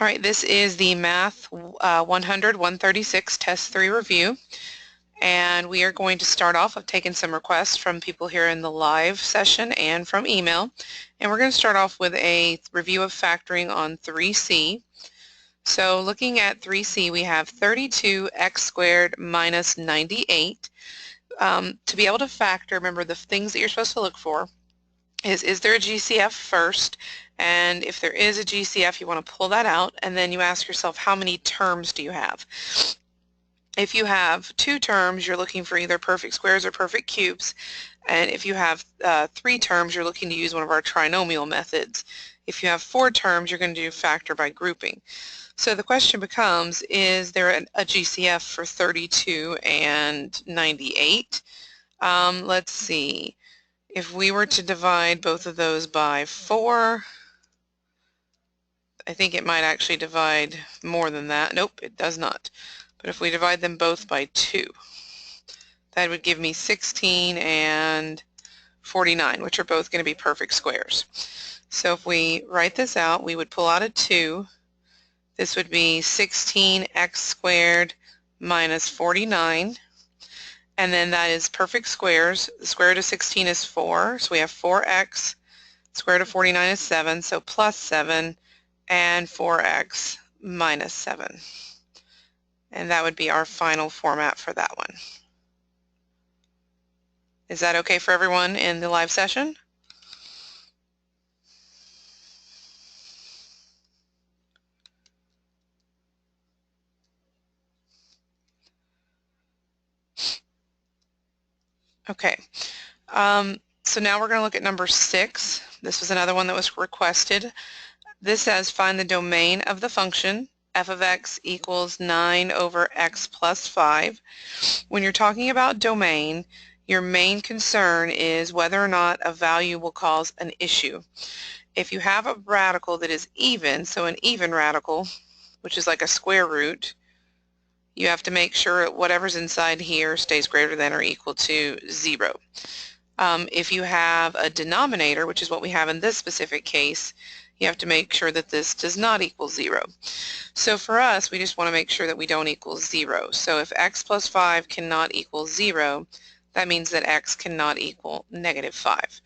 All right, this is the Math 100-136 Test 3 review, and we are going to start off with taking some requests from people here in the live session and from email. And we're going to start off with a review of factoring on 3C. So looking at 3C, we have 32x squared minus 98. To be able to factor, remember the things that you're supposed to look for is there a GCF first? And if there is a GCF, you want to pull that out, and then you ask yourself, how many terms do you have? If you have 2 terms, you're looking for either perfect squares or perfect cubes. And if you have 3 terms, you're looking to use one of our trinomial methods. If you have 4 terms, you're going to do factor by grouping. So the question becomes, is there a GCF for 32 and 98? Let's see. If we were to divide both of those by 4, I think it might actually divide more than that. Nope, it does not. But if we divide them both by 2, that would give me 16 and 49, which are both going to be perfect squares. So if we write this out, we would pull out a 2. This would be 16x squared minus 49. And then that is perfect squares. The square root of 16 is 4, so we have 4x. Square root of 49 is 7, so plus 7, and 4x minus 7. And that would be our final format for that one. Is that okay for everyone in the live session? Okay. So now we're going to look at number 6. This was another one that was requested. This says find the domain of the function f of x equals 9 over x plus 5. When you're talking about domain, your main concern is whether or not a value will cause an issue. If you have a radical that is even, so an even radical, which is like a square root, you have to make sure whatever's inside here stays greater than or equal to 0. If you have a denominator, which is what we have in this specific case, you have to make sure that this does not equal 0. So for us, we just want to make sure that we don't equal 0. So if x plus 5 cannot equal 0, that means that x cannot equal negative 5.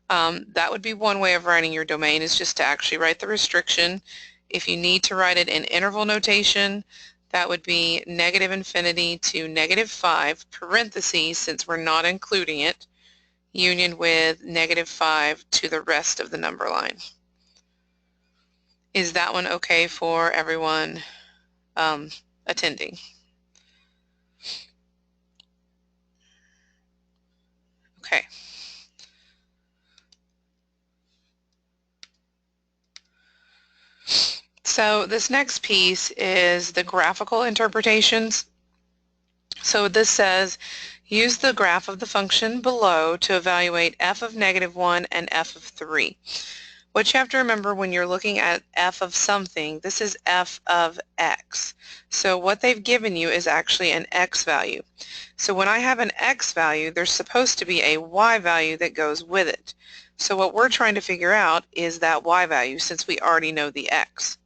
That would be one way of writing your domain, is just to actually write the restriction. If you need to write it in interval notation, that would be negative infinity to negative 5, parentheses, since we're not including it, union with negative 5 to the rest of the number line. Is that one okay for everyone attending? Okay. So this next piece is the graphical interpretations. So this says, use the graph of the function below to evaluate f of negative 1 and f of 3. What you have to remember when you're looking at f of something, this is f of x. So what they've given you is actually an x value. So when I have an x value, there's supposed to be a y value that goes with it. So what we're trying to figure out is that y value, since we already know the x.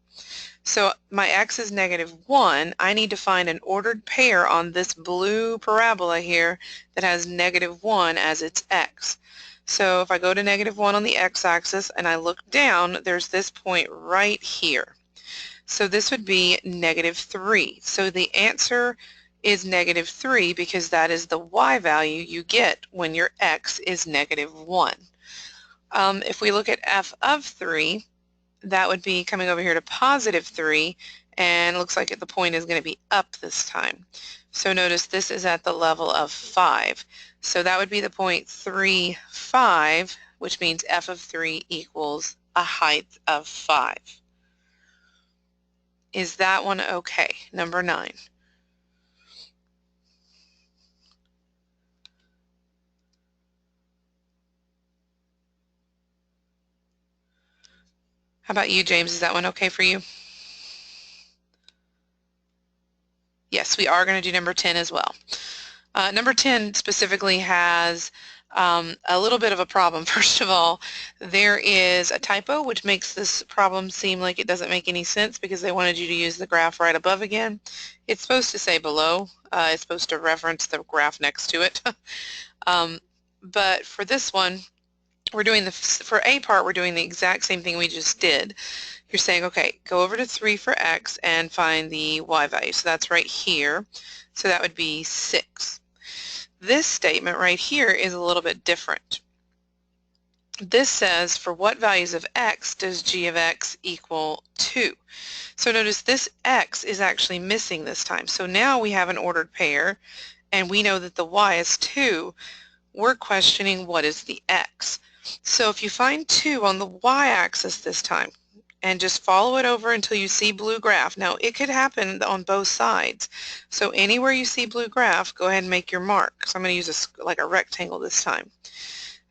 So my x is negative 1. I need to find an ordered pair on this blue parabola here that has negative 1 as its x. So if I go to negative 1 on the x-axis and I look down, there's this point right here. So this would be negative 3. So the answer is negative 3 because that is the y value you get when your x is negative 1. If we look at f of 3, that would be coming over here to positive 3, and it looks like the point is going to be up this time. So notice this is at the level of 5. So that would be the point 3, 5, which means f of 3 equals a height of 5. Is that one okay? Number 9. How about you, James? Is that one okay for you? Yes, we are going to do number 10 as well. Number 10 specifically has A little bit of a problem. First of all, there is a typo which makes this problem seem like it doesn't make any sense because they wanted you to use the graph right above again. It's supposed to say below. It's supposed to reference the graph next to it. But for this one, we're doing for A part, we're doing the exact same thing we just did. You're saying, okay, go over to 3 for x and find the y value. So that's right here. So that would be 6. This statement right here is a little bit different. This says, for what values of x does g of x equal 2? So notice this x is actually missing this time. So now we have an ordered pair, and we know that the y is 2. We're questioning what is the x. So if you find 2 on the y-axis this time, and just follow it over until you see blue graph. Now it could happen on both sides. So anywhere you see blue graph, go ahead and make your mark. So I'm going to use like a rectangle this time.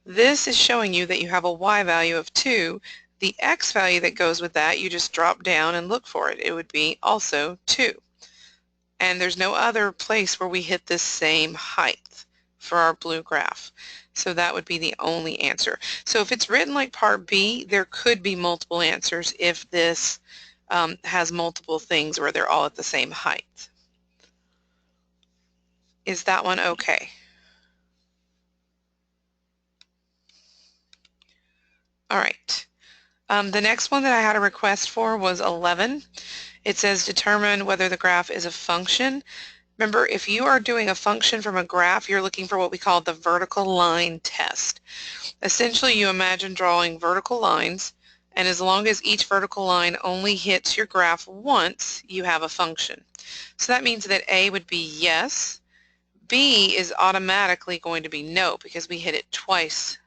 This is showing you that you have a y value of 2. The x value that goes with that, you just drop down and look for it. It would be also 2. And there's no other place where we hit this same height for our blue graph. So that would be the only answer. So if it's written like part B, there could be multiple answers if this has multiple things where they're all at the same height. Is that one okay? All right. The next one that I had a request for was 11. It says determine whether the graph is a function. Remember, if you are doing a function from a graph, you're looking for what we call the vertical line test. Essentially, you imagine drawing vertical lines, and as long as each vertical line only hits your graph once, you have a function. So that means that A would be yes. B is automatically going to be no because we hit it twice.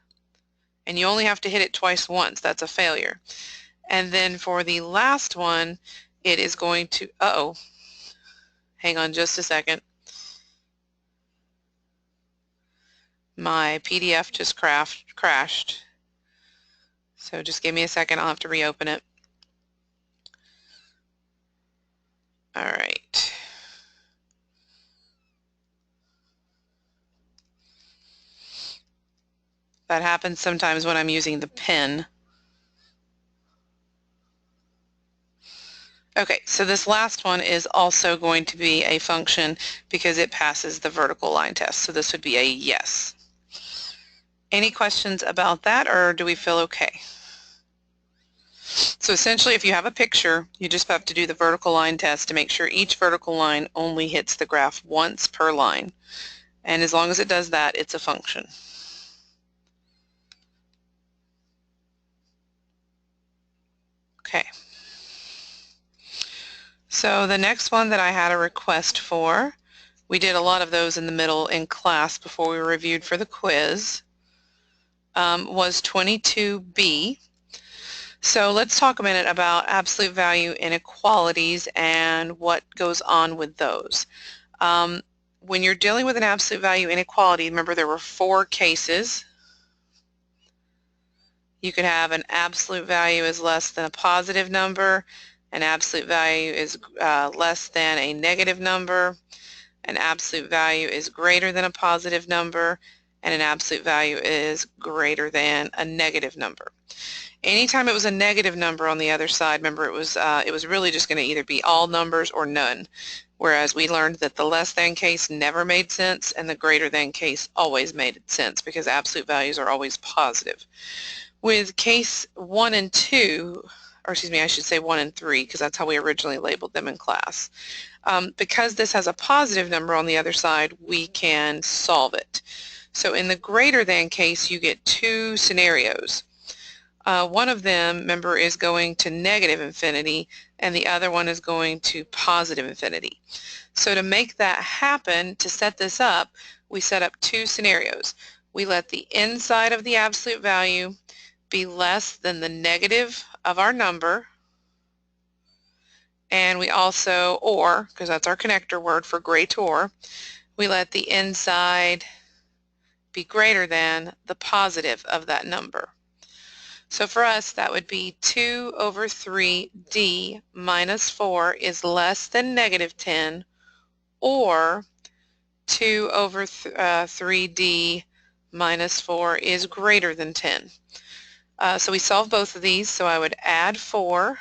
And you only have to hit it twice once. That's a failure. And then for the last one, it is going to, hang on just a second. My PDF just crashed. So just give me a second. I'll have to reopen it. All right. That happens sometimes when I'm using the pen. Okay, so this last one is also going to be a function because it passes the vertical line test. So this would be a yes. Any questions about that, or do we feel okay? So essentially, if you have a picture, you just have to do the vertical line test to make sure each vertical line only hits the graph once per line. And as long as it does that, it's a function. Okay. So the next one that I had a request for, we did a lot of those in the middle in class before we reviewed for the quiz, was 22B. So let's talk a minute about absolute value inequalities and what goes on with those. When you're dealing with an absolute value inequality, remember there were 4 cases. You could have an absolute value is less than a positive number, an absolute value is less than a negative number, an absolute value is greater than a positive number, and an absolute value is greater than a negative number. Anytime it was a negative number on the other side, remember it was really just going to either be all numbers or none, whereas we learned that the less than case never made sense and the greater than case always made sense because absolute values are always positive. With case 1 and 2, or excuse me, I should say 1 and 3 because that's how we originally labeled them in class. Because this has a positive number on the other side, we can solve it. So in the greater than case, you get 2 scenarios. One of them, remember, is going to negative infinity, and the other one is going to positive infinity. So to make that happen, to set this up, we set up 2 scenarios. We let the inside of the absolute value be less than the negative of our number, and we also, or, because that's our connector word for greater, we let the inside be greater than the positive of that number. So for us, that would be 2 over 3d minus 4 is less than negative 10, or 2 over 3d minus 4 is greater than 10. So we solve both of these, so I would add 4,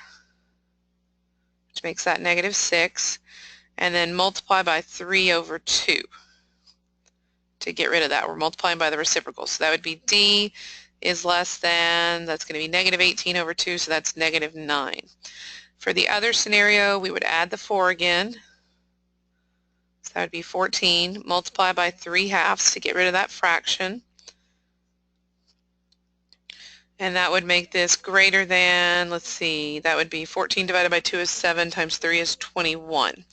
which makes that negative 6, and then multiply by 3 over 2 to get rid of that. We're multiplying by the reciprocal, so that would be D is less than, that's going to be negative 18 over 2, so that's negative 9. For the other scenario, we would add the 4 again, so that would be 14, multiply by 3/2 to get rid of that fraction. And that would make this greater than, let's see, that would be 14 divided by 2 is 7 times 3 is 21.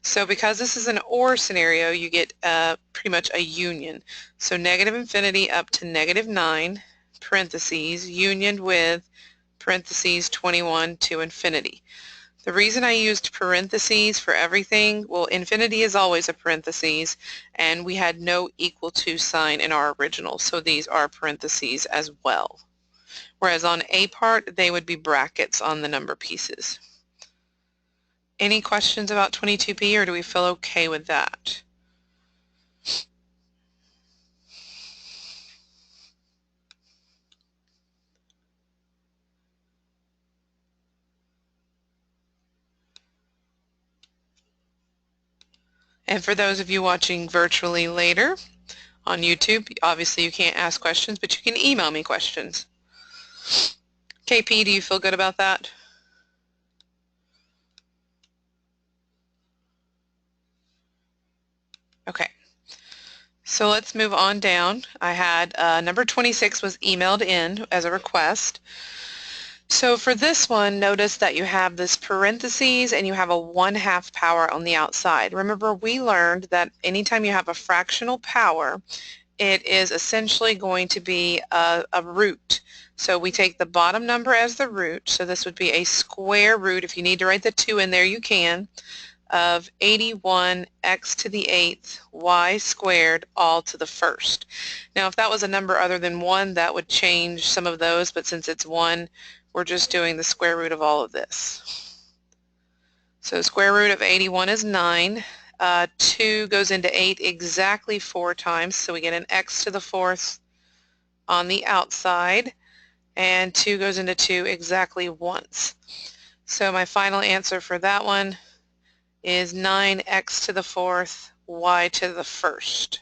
So because this is an OR scenario, you get pretty much a union. So negative infinity up to negative 9, parentheses, unioned with parentheses 21 to infinity. The reason I used parentheses for everything, well, infinity is always a parentheses, and we had no equal to sign in our original, so these are parentheses as well. Whereas on A part, they would be brackets on the number pieces. Any questions about 22p, or do we feel okay with that? And for those of you watching virtually later on YouTube, obviously you can't ask questions, but you can email me questions. KP, do you feel good about that? Okay. So let's move on down. I had number 26 was emailed in as a request. So for this one, notice that you have this parentheses and you have a 1/2 power on the outside. Remember, we learned that anytime you have a fractional power, it is essentially going to be a root. So we take the bottom number as the root, so this would be a square root. If you need to write the 2 in there, you can, of 81 x to the 8th y squared all to the first. Now if that was a number other than 1, that would change some of those, but since it's 1, we're just doing the square root of all of this. So square root of 81 is 9. 2 goes into 8 exactly 4 times, so we get an x to the 4th on the outside, and 2 goes into 2 exactly once. So my final answer for that one is 9x to the 4th, y to the 1st.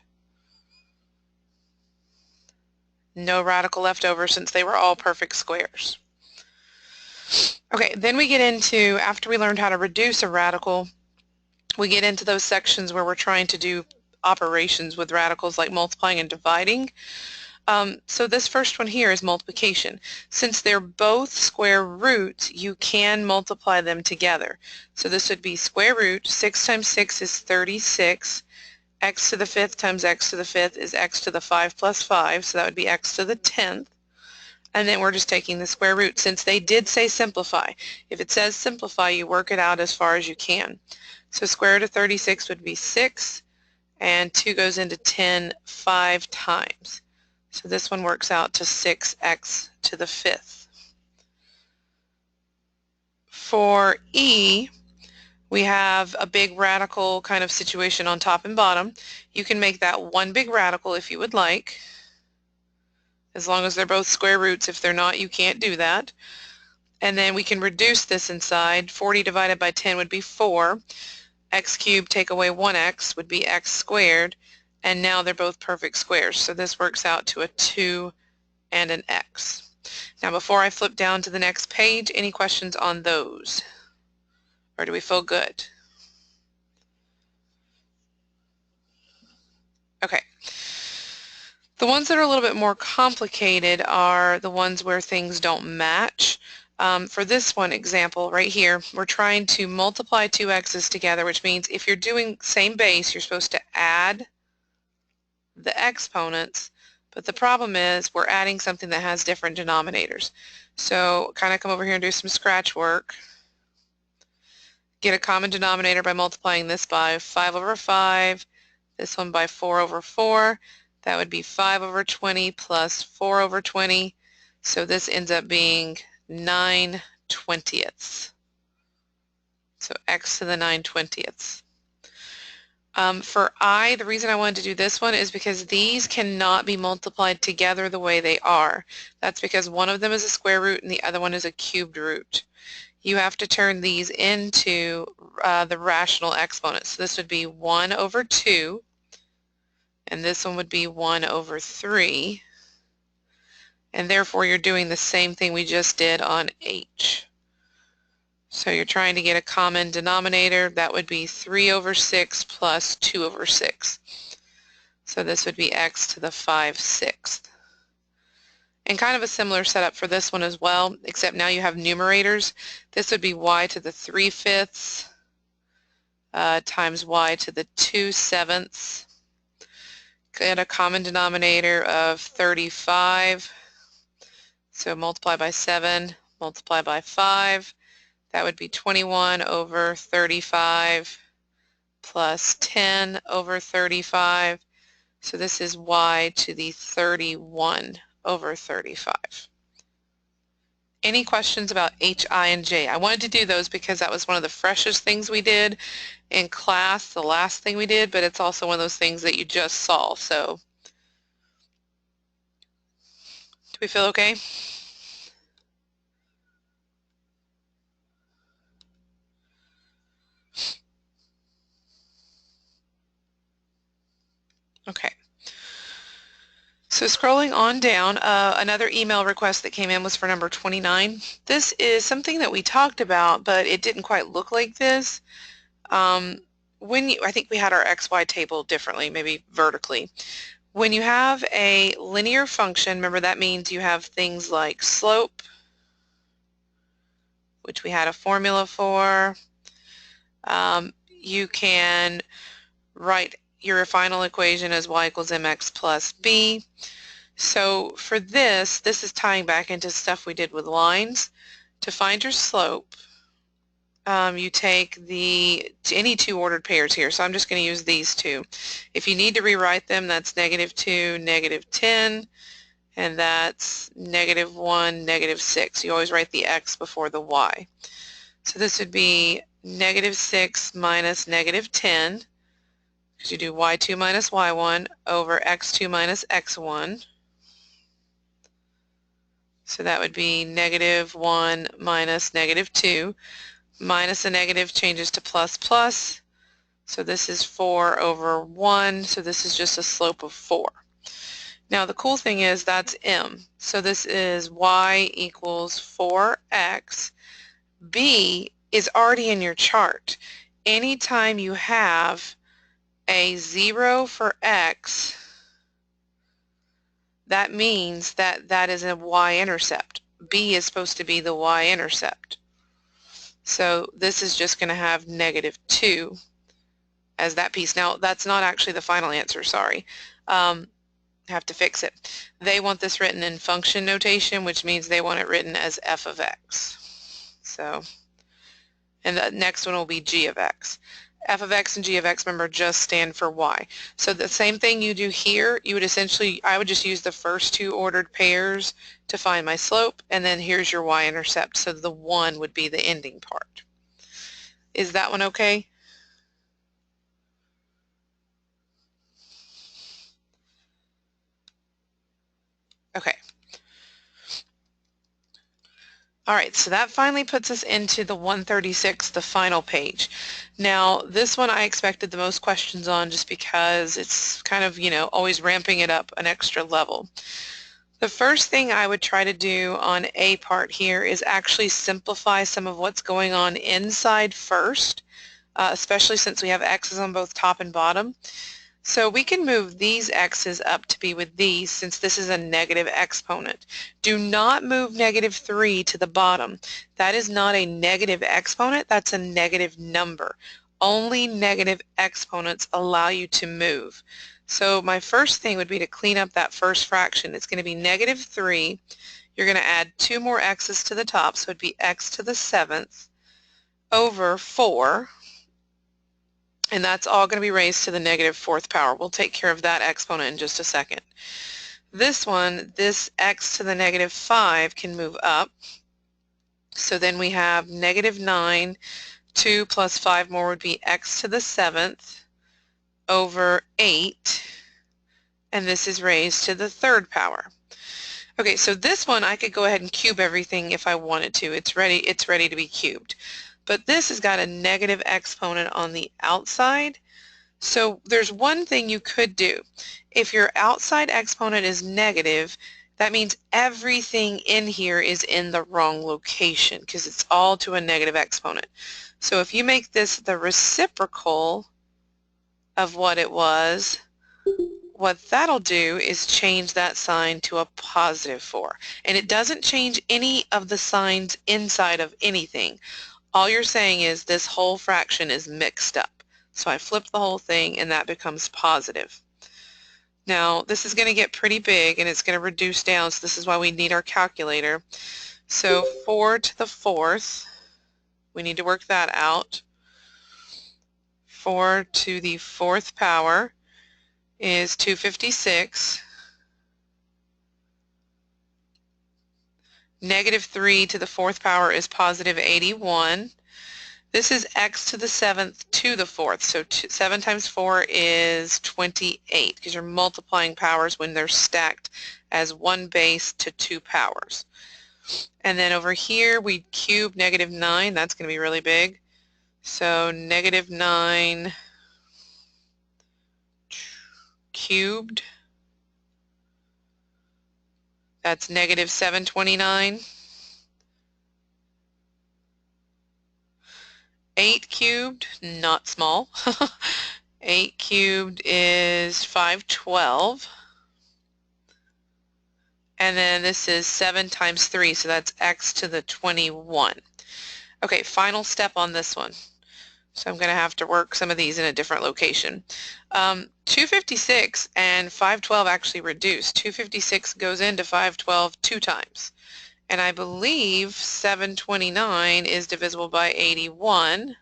No radical left over since they were all perfect squares. Okay, then we get into, after we learned how to reduce a radical, we get into those sections where we're trying to do operations with radicals like multiplying and dividing. So this first one here is multiplication. Since they're both square roots, you can multiply them together. So this would be square root, 6 times 6 is 36, x to the 5th times x to the 5th is x to the 5 plus 5, so that would be x to the 10th. And then we're just taking the square root. Since they did say simplify, if it says simplify, you work it out as far as you can. So square root of 36 would be 6, and 2 goes into 10 5 times. So this one works out to 6x to the 5th. For E, we have a big radical kind of situation on top and bottom. You can make that one big radical if you would like, as long as they're both square roots. If they're not, you can't do that. And then we can reduce this inside. 40 divided by 10 would be 4. X cubed take away 1x would be x squared. And now they're both perfect squares. So this works out to a 2 and an x. Now before I flip down to the next page, any questions on those? Or do we feel good? Okay. The ones that are a little bit more complicated are the ones where things don't match. For this one example right here, we're trying to multiply two x's together, which means if you're doing same base, you're supposed to add the exponents, but the problem is we're adding something that has different denominators. So kind of come over here and do some scratch work. Get a common denominator by multiplying this by 5 over 5, this one by 4 over 4. That would be 5 over 20 plus 4 over 20. So this ends up being 9/20. So x to the 9/20. For I, the reason I wanted to do this one is because these cannot be multiplied together the way they are. That's because one of them is a square root and the other one is a cubed root. You have to turn these into the rational exponents. So this would be 1 over 2, and this one would be 1 over 3, and therefore you're doing the same thing we just did on H. So you're trying to get a common denominator. That would be 3 over 6 plus 2 over 6. So this would be x to the 5/6. And kind of a similar setup for this one as well, except now you have numerators. This would be y to the 3/5 times y to the 2/7. Get a common denominator of 35. So multiply by 7, multiply by 5. That would be 21 over 35 plus 10 over 35. So this is y to the 31 over 35. Any questions about H, I, and J? I wanted to do those because that was one of the freshest things we did in class, the last thing we did, but it's also one of those things that you just saw. So do we feel okay? Okay. So scrolling on down, another email request that came in was for number 29. This is something that we talked about, but it didn't quite look like this. I think we had our XY table differently, maybe vertically. When you have a linear function, remember that means you have things like slope, which we had a formula for. You can write your final equation as y equals mx plus b. So for this is tying back into stuff we did with lines. To find your slope, you take any two ordered pairs here, so I'm just going to use these two. If you need to rewrite them, that's -2, -10, and that's -1, -6. You always write the x before the y. So this would be -6 minus -10, because you do y2 minus y1 over x2 minus x1. So that would be -1 minus -2. Minus a negative changes to plus plus. So this is 4 over 1. So this is just a slope of 4. Now the cool thing is that's m. So this is y equals 4x. B is already in your chart. Anytime you have a 0 for x, that means that that is a y-intercept. B is supposed to be the y-intercept. So this is just going to have -2 as that piece. Now that's not actually the final answer, sorry. I have to fix it. They want this written in function notation, which means they want it written as f of x. So, and the next one will be g of x. F of x and g of x, remember, just stand for y. So the same thing you do here, you would essentially, I would just use the first two ordered pairs to find my slope, and then here's your y-intercept, so the 1 would be the ending part. Is that one okay? Okay. All right, so that finally puts us into the 136, the final page. Now, this one I expected the most questions on just because it's kind of, always ramping it up an extra level. The first thing I would try to do on A part here is actually simplify some of what's going on inside first, especially since we have x's on both top and bottom. So we can move these x's up to be with these since this is a negative exponent. Do not move -3 to the bottom. That is not a negative exponent, that's a negative number. Only negative exponents allow you to move. So my first thing would be to clean up that first fraction. It's going to be -3. You're going to add 2 more x's to the top, so it'd be x to the 7th over 4. And that's all going to be raised to the -4th power. We'll take care of that exponent in just a second. This one, this x to the -5 can move up. So then we have -9, 2 plus 5 more would be x to the 7th over 8, and this is raised to the third power. Okay, so this one I could go ahead and cube everything if I wanted to. It's ready to be cubed. But this has got a negative exponent on the outside. So there's one thing you could do. If your outside exponent is negative, that means everything in here is in the wrong location because it's all to a negative exponent. So if you make this the reciprocal of what it was, what that'll do is change that sign to a positive 4. And it doesn't change any of the signs inside of anything. All you're saying is this whole fraction is mixed up. So I flip the whole thing and that becomes positive. Now this is going to get pretty big and it's going to reduce down, so this is why we need our calculator. So 4 to the 4th, we need to work that out. 4 to the 4th power is 256. Negative 3 to the 4th power is positive 81. This is x to the 7th to the 4th, so 7 times 4 is 28 because you're multiplying powers when they're stacked as one base to 2 powers. And then over here we cube negative 9, that's going to be really big. So negative 9 cubed, that's negative 729. 8 cubed, not small. 8 cubed is 512. And then this is 7 times 3, so that's x to the 21. Okay, final step on this one. So I'm going to have to work some of these in a different location. 256 and 512 actually reduce. 256 goes into 512 2 times. And I believe 729 is divisible by 81.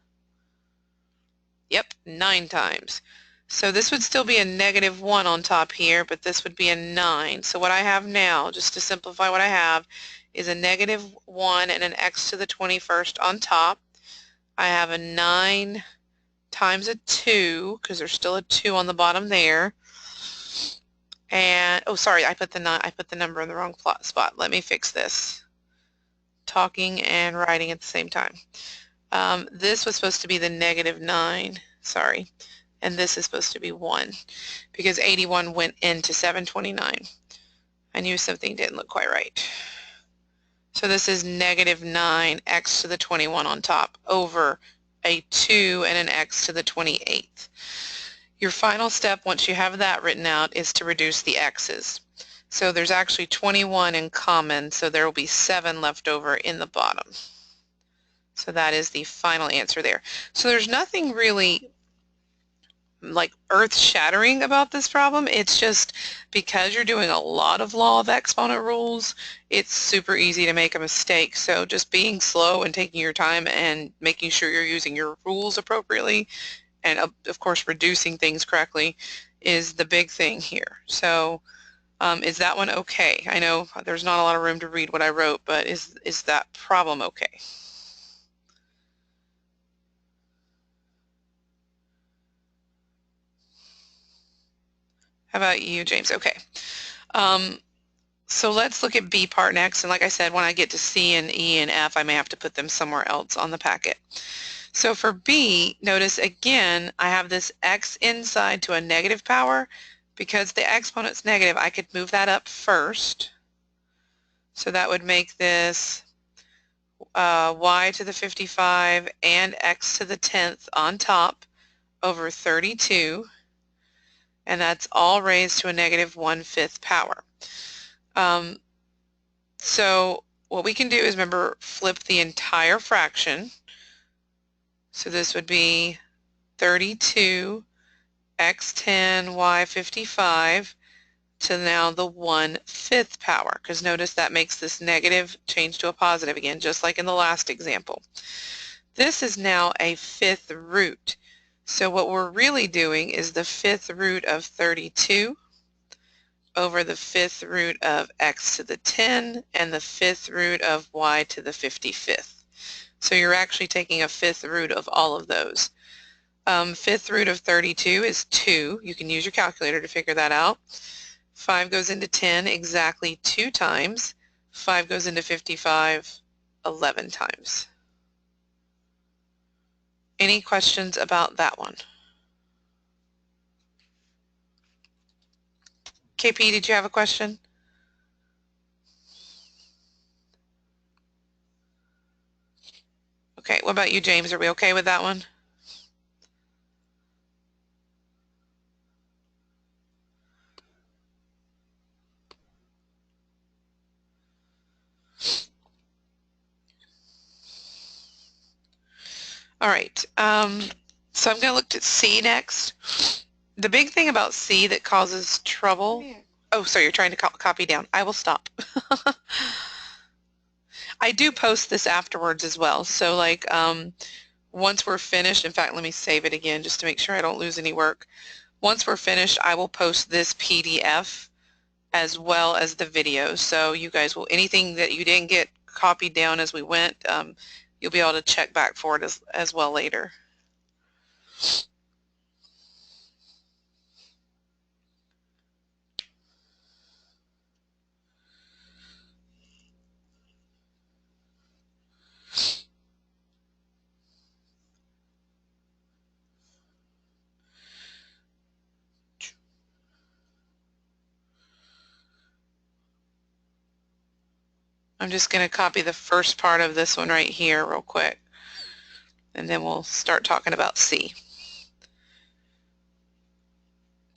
Yep, 9 times. So this would still be a negative 1 on top here, but this would be a 9. So what I have now, just to simplify what I have, is a negative 1 and an x to the 21st on top. I have a 9 times a 2, because there's still a 2 on the bottom there. And, oh sorry, I put the number in the wrong spot. Let me fix this. Talking and writing at the same time. This was supposed to be the negative 9, sorry, and this is supposed to be 1 because 81 went into 729. I knew something didn't look quite right. So this is negative 9 x to the 21 on top over a 2 and an x to the 28th. Your final step, once you have that written out, is to reduce the x's. So there's actually 21 in common, so there will be 7 left over in the bottom. So that is the final answer there. So there's nothing really like earth-shattering about this problem. It's just because you're doing a lot of law of exponent rules, it's super easy to make a mistake. So just being slow and taking your time and making sure you're using your rules appropriately and of course reducing things correctly is the big thing here. So is that one okay? I know there's not a lot of room to read what I wrote, but is that problem okay? How about you, James? Okay. So let's look at B part next. And like I said, when I get to C and E and F, I may have to put them somewhere else on the packet. So for B, notice again, I have this x inside to a negative power. Because the exponent's negative, I could move that up first. So that would make this y to the 55 and x to the 10th on top over 32. And that's all raised to a negative 1/5 power. So what we can do is, remember, flip the entire fraction. So this would be 32 x10 y55 to now the 1/5 power, because notice that makes this negative change to a positive again, just like in the last example. This is now a 5th root. So what we're really doing is the 5th root of 32 over the 5th root of x to the 10 and the 5th root of y to the 55th. So you're actually taking a 5th root of all of those. Fifth root of 32 is 2. You can use your calculator to figure that out. 5 goes into 10 exactly 2 times. 5 goes into 55 11 times. Any questions about that one? KP, did you have a question? Okay, what about you, James? Are we okay with that one? All right, so I'm going to look at C next. The big thing about C that causes trouble... Oh, sorry, you're trying to copy down. I will stop. I do post this afterwards as well. So like once we're finished, in fact, let me save it again just to make sure I don't lose any work. Once we're finished, I will post this PDF as well as the video. So you guys will, anything that you didn't get copied down as we went, you'll be able to check back for it as well later. I'm just going to copy the first part of this one right here real quick, and then we'll start talking about C.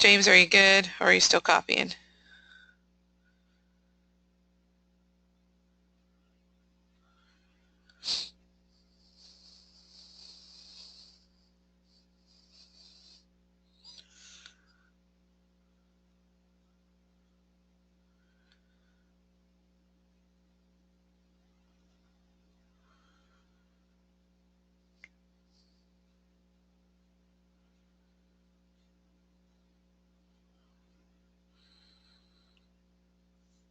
James, are you good, or are you still copying?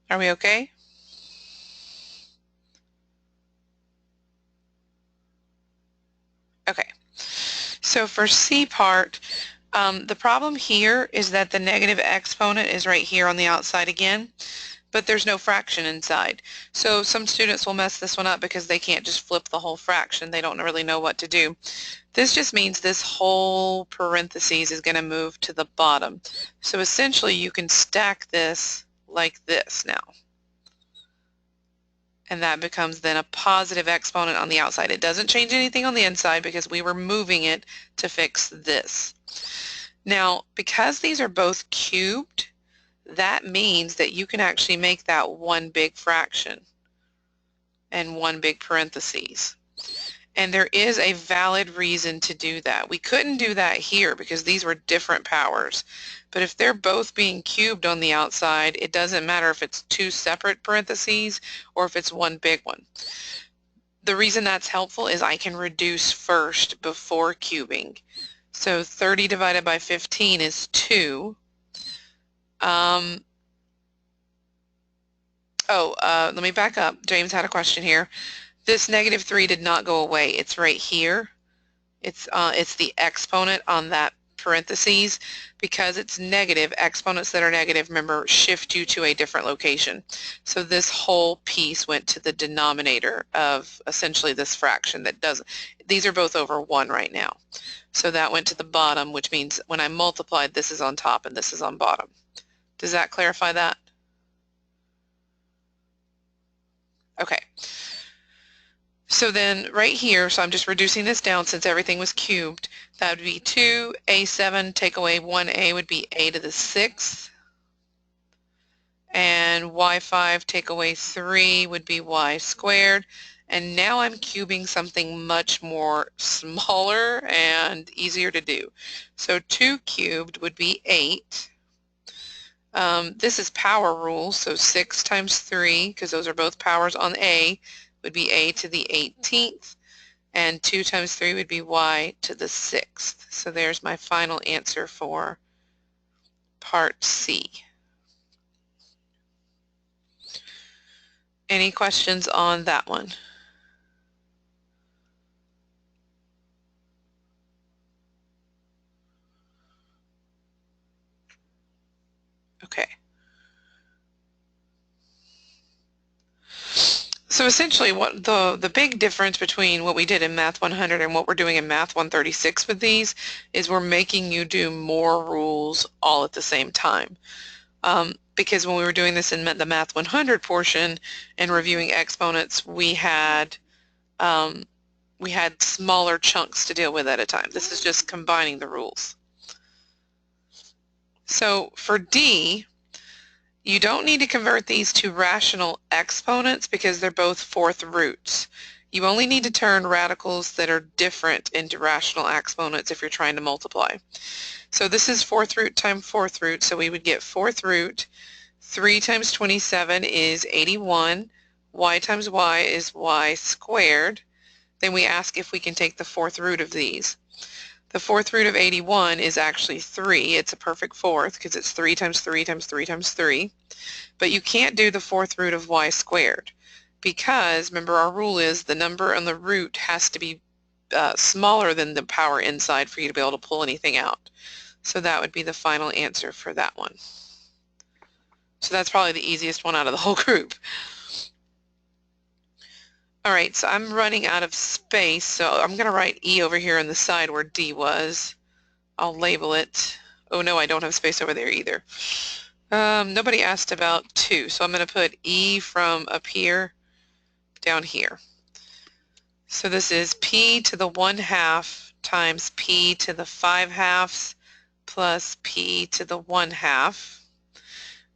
Are we okay? Okay. So for C part, the problem here is that the negative exponent is right here on the outside again, but there's no fraction inside. So some students will mess this one up because they can't just flip the whole fraction. They don't really know what to do. This just means this whole parentheses is going to move to the bottom. So essentially you can stack this like this now. And that becomes then a positive exponent on the outside. It doesn't change anything on the inside because we were moving it to fix this. Now, because these are both cubed, that means that you can actually make that one big fraction and one big parentheses. And there is a valid reason to do that. We couldn't do that here because these were different powers. But if they're both being cubed on the outside, it doesn't matter if it's two separate parentheses or if it's one big one. The reason that's helpful is I can reduce first before cubing. So 30 divided by 15 is 2. Let me back up. James had a question here. This negative 3 did not go away. It's right here. It's the exponent on that parentheses. Because it's negative, exponents that are negative, remember, shift you to a different location. So this whole piece went to the denominator of essentially this fraction that doesn't, these are both over 1 right now. So that went to the bottom, which means when I multiplied, this is on top and this is on bottom. Does that clarify that? Okay. So then right here, so I'm just reducing this down since everything was cubed. That would be 2a7, take away 1a would be a to the 6th. And y5 take away 3 would be y squared. And now I'm cubing something much more smaller and easier to do. So 2 cubed would be 8. This is power rules, so 6 times 3, because those are both powers on a, would be a to the 18th, and 2 times 3 would be y to the 6th. So there's my final answer for part C. Any questions on that one? Okay. So essentially what the big difference between what we did in Math 100 and what we're doing in Math 136 with these is we're making you do more rules all at the same time. Because when we were doing this in the Math 100 portion and reviewing exponents, we had smaller chunks to deal with at a time. This is just combining the rules. So for D, you don't need to convert these to rational exponents because they're both fourth roots. You only need to turn radicals that are different into rational exponents if you're trying to multiply. So this is fourth root times fourth root, so we would get fourth root. 3 times 27 is 81. Y times y is y squared. Then we ask if we can take the fourth root of these. The fourth root of 81 is actually 3. It's a perfect fourth because it's 3 times 3 times 3 times 3. But you can't do the fourth root of y squared because, remember, our rule is the number on the root has to be smaller than the power inside for you to be able to pull anything out. So that would be the final answer for that one. So that's probably the easiest one out of the whole group. All right, so I'm running out of space, so I'm going to write E over here on the side where D was. I'll label it. Oh no, I don't have space over there either. Nobody asked about 2, so I'm going to put E from up here down here. So this is P to the 1/2 times P to the 5/2 plus P to the 1/2.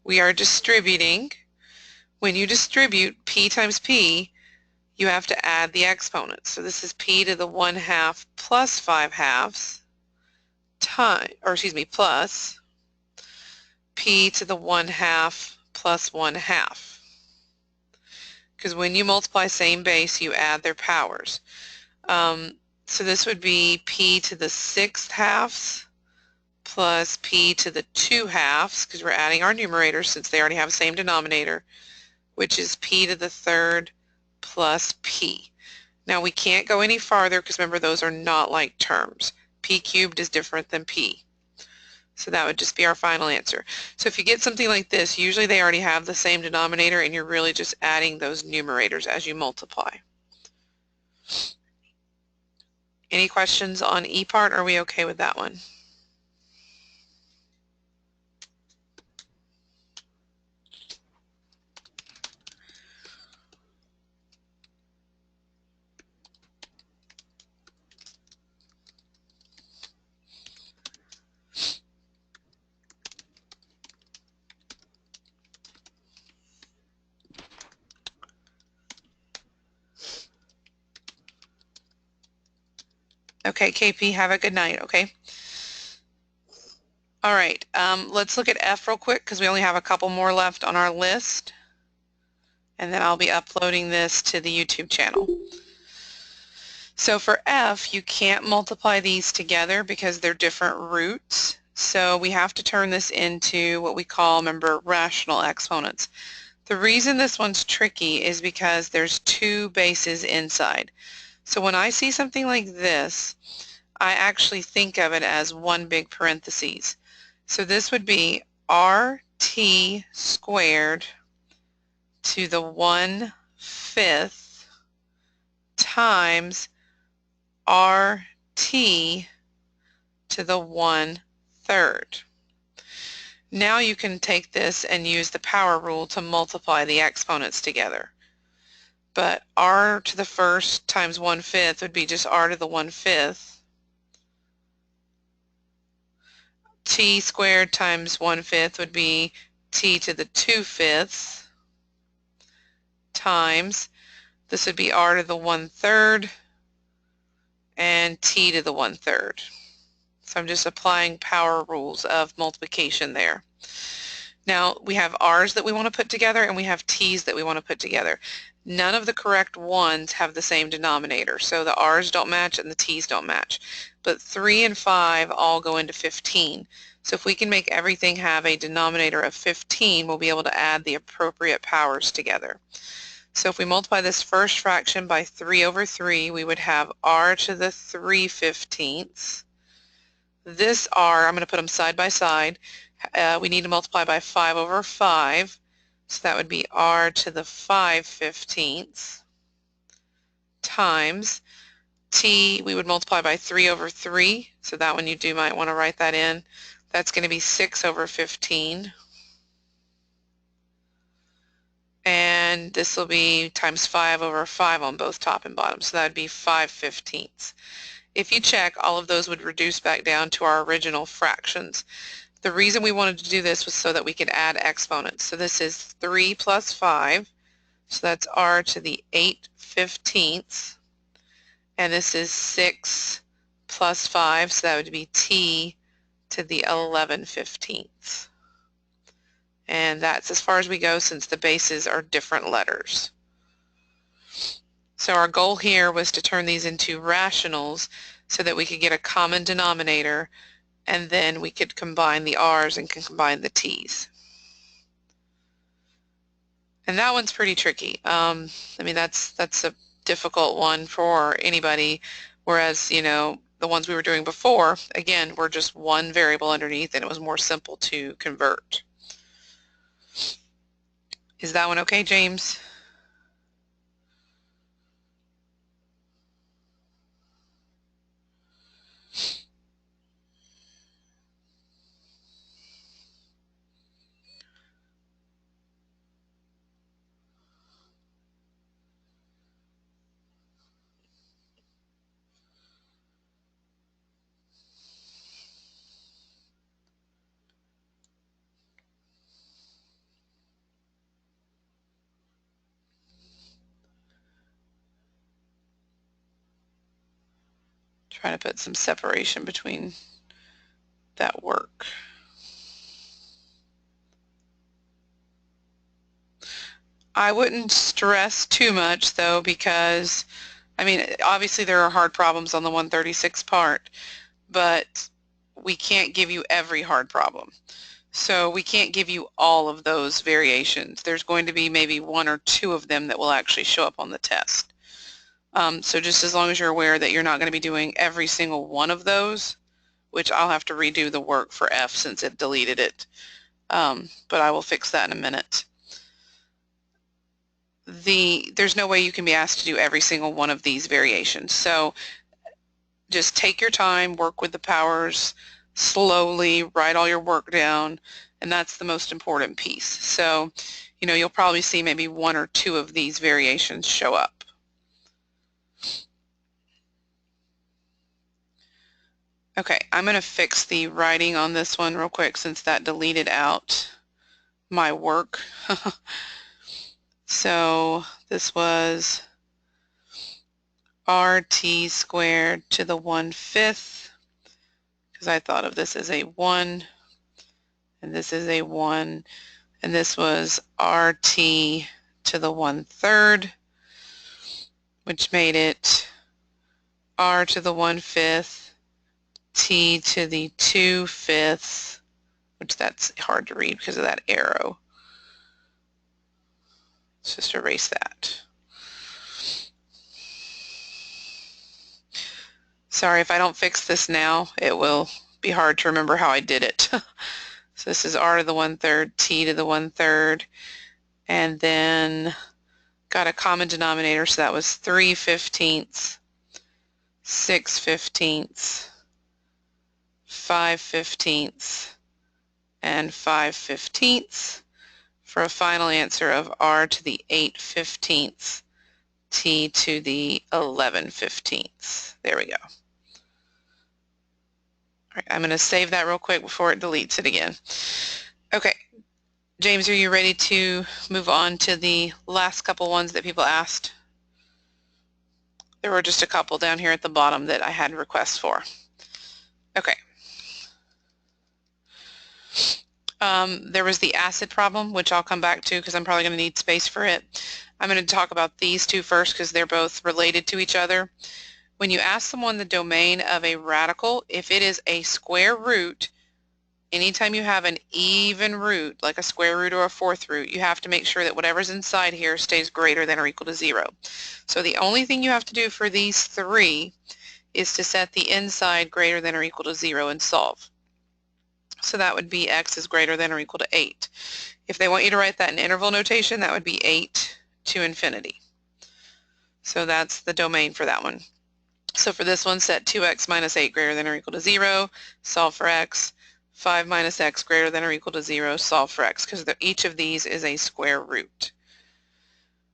We are distributing. When you distribute P times P, you have to add the exponents. So this is P to the 1/2 plus 5/2 plus P to the 1/2 plus 1/2. Because when you multiply same base, you add their powers. So this would be P to the 6/2 plus P to the 2/2, because we're adding our numerators since they already have the same denominator, which is P to the 3rd plus P. Now we can't go any farther because remember those are not like terms. P cubed is different than P. So that would just be our final answer. So if you get something like this, usually they already have the same denominator and you're really just adding those numerators as you multiply. Any questions on E part? Are we okay with that one? Okay, KP, have a good night, okay? All right, let's look at F real quick because we only have a couple more left on our list. And then I'll be uploading this to the YouTube channel. So for F, you can't multiply these together because they're different roots. So we have to turn this into what we call, remember, rational exponents. The reason this one's tricky is because there's 2 bases inside. So when I see something like this, I actually think of it as one big parentheses. So this would be RT squared to the 1/5 times RT to the 1/3. Now you can take this and use the power rule to multiply the exponents together. But R to the 1st times 1/5 would be just R to the 1/5. T squared times 1/5 would be T to the 2/5 times, this would be R to the 1/3 and T to the 1/3. So I'm just applying power rules of multiplication there. Now we have R's that we want to put together and we have T's that we want to put together. None of the correct ones have the same denominator, so the R's don't match and the T's don't match. But 3 and 5 all go into 15. So if we can make everything have a denominator of 15, we'll be able to add the appropriate powers together. So if we multiply this first fraction by 3/3, we would have R to the 3/15. This R, I'm going to put them side by side. we need to multiply by 5 over 5. So that would be r to the 5/15 times t, we would multiply by 3 over 3. So that one you might want to write that in. That's going to be 6 over 15. And this will be times 5 over 5 on both top and bottom. So that would be 5/15. If you check, all of those would reduce back down to our original fractions. The reason we wanted to do this was so that we could add exponents. So this is 3 plus 5, so that's r to the 8/15. And this is 6 plus 5, so that would be t to the 11/15. And that's as far as we go since the bases are different letters. So our goal here was to turn these into rationals so that we could get a common denominator, and then we could combine the r's and can combine the t's. And that one's pretty tricky. I mean, that's a difficult one for anybody, whereas, you know, the ones we were doing before, again, were just one variable underneath and it was more simple to convert. Is that one okay, James? Try to put some separation between that work. I wouldn't stress too much though, because I mean, obviously there are hard problems on the 136 part, but we can't give you every hard problem. So we can't give you all of those variations. There's going to be maybe 1 or 2 of them that will actually show up on the test. So just as long as you're aware that you're not going to be doing every single one of those, which I'll have to redo the work for F since it deleted it. But I will fix that in a minute. There's no way you can be asked to do every single one of these variations. So just take your time, work with the powers slowly, write all your work down, and that's the most important piece. So, you know, you'll probably see maybe 1 or 2 of these variations show up. Okay, I'm going to fix the writing on this one real quick since that deleted out my work. So this was RT squared to the 1/5, because I thought of this as a 1 and this is a 1, and this was RT to the 1/3, which made it R to the 1/5, T to the 2/5, which that's hard to read because of that arrow. Let's just erase that. Sorry, if I don't fix this now, it will be hard to remember how I did it. So this is R to the 1/3, T to the 1/3, and then got a common denominator, so that was 3/15, 6/15, 5/15, and 5/15 for a final answer of R to the 8/15, T to the 11/15. There we go. All right, I'm going to save that real quick before it deletes it again. Okay, James, are you ready to move on to the last couple ones that people asked? There were just a couple down here at the bottom that I had requests for. Okay. There was the acid problem, which I'll come back to because I'm probably going to need space for it. I'm going to talk about these two first because they're both related to each other. When you ask someone the domain of a radical, if it is a square root, anytime you have an even root, like a square root or a fourth root, you have to make sure that whatever's inside here stays greater than or equal to 0. So the only thing you have to do for these 3 is to set the inside greater than or equal to 0 and solve. So that would be x is greater than or equal to 8. If they want you to write that in interval notation, that would be 8 to infinity. So that's the domain for that one. So for this one, set 2x minus 8 greater than or equal to 0, solve for x. 5 minus x greater than or equal to 0, solve for x, because each of these is a square root.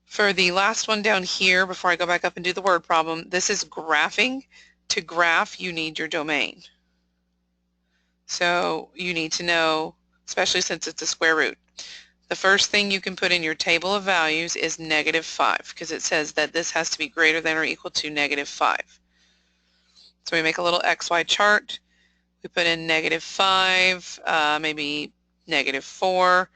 For the last one down here, before I go back up and do the word problem, this is graphing. To graph, you need your domain. So you need to know, especially since it's a square root. The first thing you can put in your table of values is -5, because it says that this has to be greater than or equal to -5. So we make a little XY chart. We put in -5, maybe -4,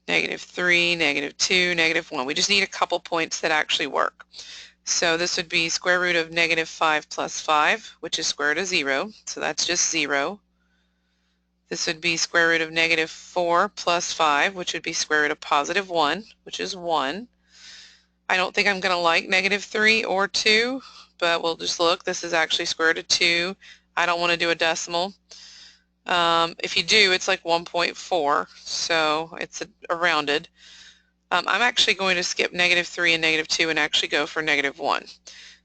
-3, -2, -1. We just need a couple points that actually work. So this would be square root of -5 plus 5, which is square root of 0, so that's just 0. This would be square root of -4 plus 5, which would be square root of +1, which is 1. I don't think I'm going to like -3 or 2, but we'll just look. This is actually square root of 2. I don't want to do a decimal. If you do, it's like 1.4, so it's a rounded. I'm actually going to skip -3 and -2 and actually go for -1.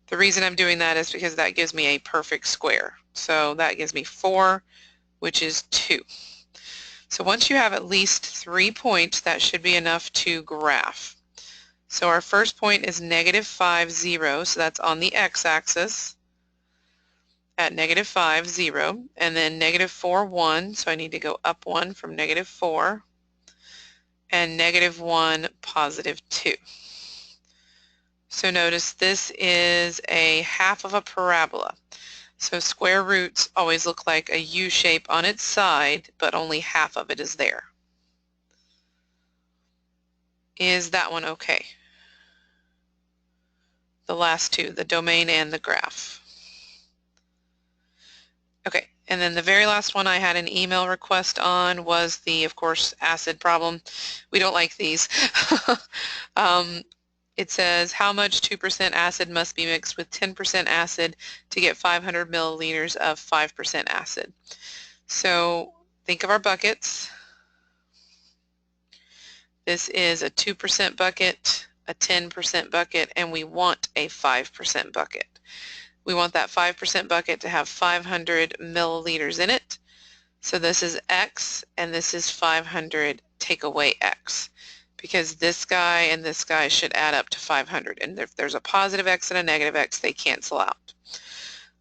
The reason I'm doing that is because that gives me a perfect square. So that gives me 4, which is 2. So once you have at least 3 points, that should be enough to graph. So our first point is -5, 0, so that's on the x-axis at -5, 0, and then -4, 1, so I need to go up 1 from -4, and -1, +2. So notice this is a half of a parabola. So square roots always look like a U shape on its side, but only half of it is there. Is that one okay? The last two, the domain and the graph. Okay, and then the very last one I had an email request on was the, of course, acid problem. We don't like these. It says how much 2% acid must be mixed with 10% acid to get 500 milliliters of 5% acid. So think of our buckets. This is a 2% bucket, a 10% bucket, and we want a 5% bucket. We want that 5% bucket to have 500 milliliters in it. So this is X and this is 500, take away X, because this guy and this guy should add up to 500. And if there's a positive X and a negative X, they cancel out.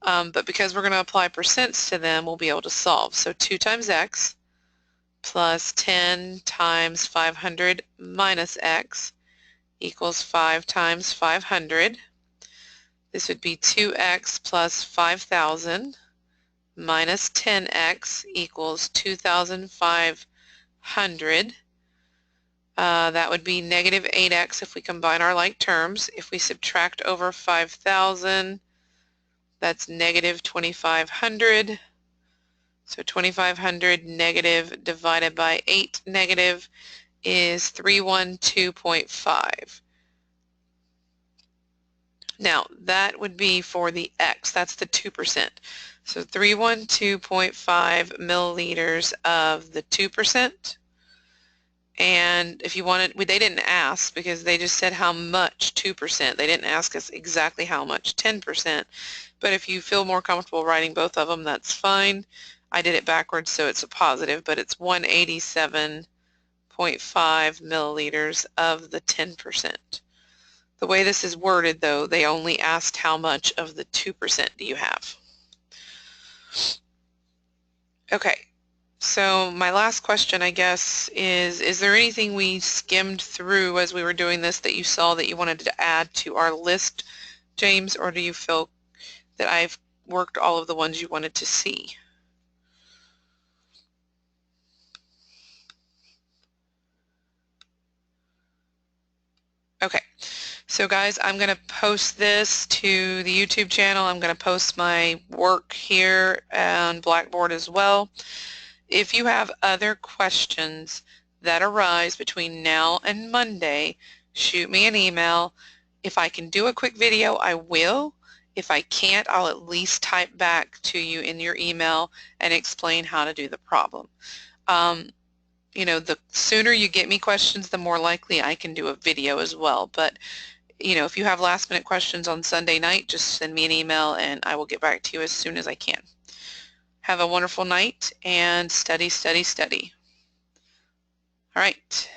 But because we're going to apply percents to them, we'll be able to solve. So 2 times X plus 10 times 500 minus X equals 5 times 500. This would be 2x plus 5,000 minus 10x equals 2,500. That would be -8x if we combine our like terms. If we subtract over 5,000, that's -2,500. So 2,500 negative divided by 8 negative is 312.5. Now that would be for the X, that's the 2%. So 312.5 milliliters of the 2%. And if you wanted, they didn't ask because they just said how much 2%. They didn't ask us exactly how much 10%. But if you feel more comfortable writing both of them, that's fine. I did it backwards so it's a positive, but it's 187.5 milliliters of the 10%. The way this is worded, though, they only asked how much of the 2% do you have. Okay, so my last question, I guess, is there anything we skimmed through as we were doing this that you saw that you wanted to add to our list, James, or do you feel that I've worked all of the ones you wanted to see? Okay, so guys, I'm going to post this to the YouTube channel. I'm going to post my work here on Blackboard as well. If you have other questions that arise between now and Monday, shoot me an email. If I can do a quick video, I will. If I can't, I'll at least type back to you in your email and explain how to do the problem. You know, the sooner you get me questions, the more likely I can do a video as well. But, you know, if you have last minute questions on Sunday night, just send me an email and I will get back to you as soon as I can. Have a wonderful night and study, study, study. All right.